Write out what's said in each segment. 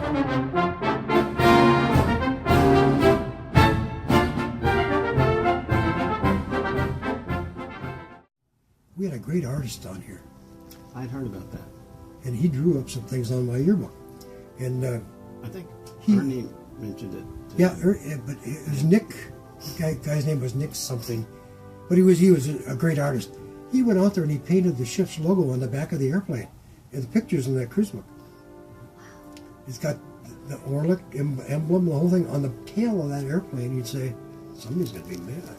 We had a great artist on here. I'd heard about that. And he drew up some things on my yearbook. And I think Ernie mentioned it. Yeah, but it was Nick. The guy's name was Nick something. But he was a great artist. He went out there and he painted the ship's logo on the back of the airplane. And the pictures in that cruise book. It's got the Orlek emblem, the whole thing on the tail of that airplane. You'd say, somebody's going to be mad.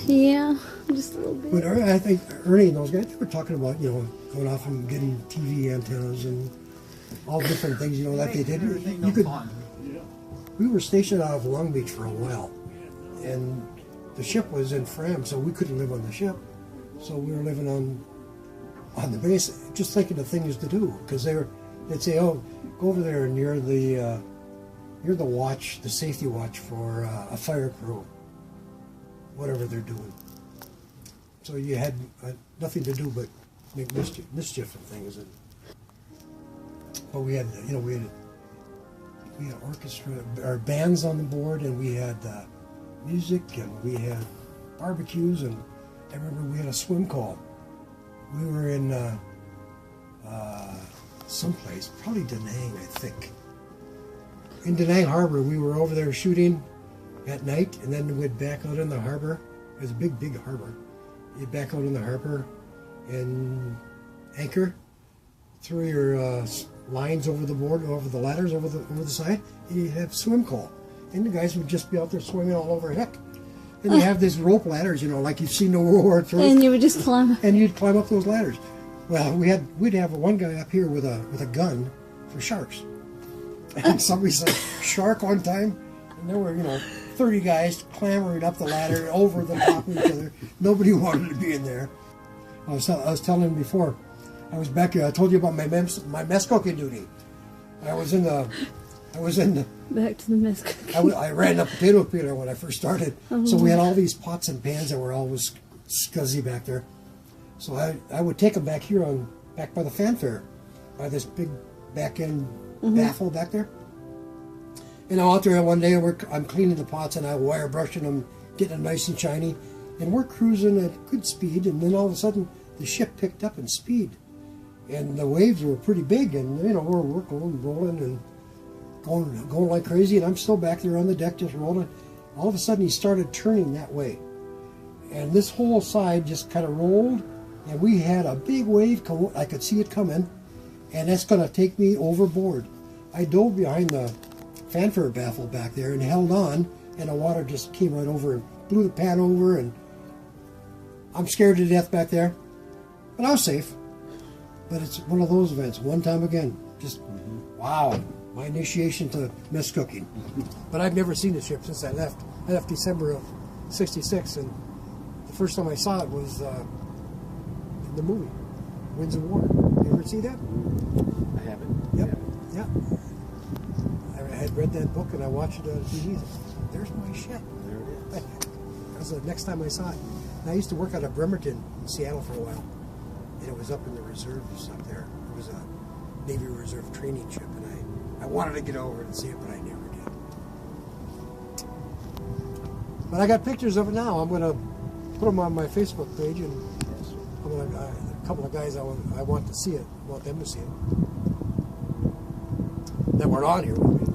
Yeah, just a little bit. But I think Ernie and those guys, they were talking about, going off and getting TV antennas and all different things, that they did. You could. We were stationed out of Long Beach for a while, and the ship was in Fram, so we couldn't live on the ship. So we were living on the base, just thinking of things to do, because they'd say, "Oh, go over there and you're the watch, the safety watch for a fire crew, whatever they're doing." So you had nothing to do but make mischief and things. But we had orchestra or bands on the board, and we had music, and we had barbecues, and I remember we had a swim call. We were in someplace, probably Da Nang, I think. In Da Nang Harbor, we were over there shooting at night, and then we'd back out in the harbor. It was a big, big harbor. You'd back out in the harbor and anchor, throw your lines over the board, over the ladders, over the side, and you'd have swim call. And the guys would just be out there swimming all over heck. And they have these rope ladders, like you've seen in World War III. And you would just climb. And you'd climb up those ladders. Well, we'd have one guy up here with a gun for sharks. And somebody said shark one time, and there were 30 guys clambering up the ladder over the top of each other. Nobody wanted to be in there. I was telling him before, I was back here. I told you about my mess cooking duty. I was in the back to the mess cooking. I ran a potato peeler when I first started, so we had all these pots and pans that were always scuzzy back there. So I would take them back here back by the fanfare, by this big back end baffle back there. And I'm out there one day, I'm cleaning the pots and I'm wire brushing them, getting them nice and shiny, and we're cruising at good speed. And then all of a sudden, the ship picked up in speed, and the waves were pretty big, and we're going rolling and going like crazy, and I'm still back there on the deck just rolling. All of a sudden, he started turning that way, and this whole side just kind of rolled, and we had a big wave come. I could see it coming, and that's going to take me overboard. I dove behind the fanfare baffle back there and held on, and the water just came right over and blew the pan over, and I'm scared to death back there, but I was safe. But it's one of those events, one time again, just wow, my initiation to mess cooking. But I've never seen the ship since I left. I left December of '66, and the first time I saw it was in the movie Winds of War. You ever see that? I haven't. Yep. Yeah. I had read that book and I watched it on TV. There's my ship. There it is. That was the next time I saw it. And I used to work out of Bremerton in Seattle for a while. And it was up in the reserves up there. It was a Navy Reserve training ship, and I wanted to get over and see it, but I never did. But I got pictures of it now. I'm going to put them on my Facebook page, and a couple of guys I want to see it, want them to see it, that weren't on here with me.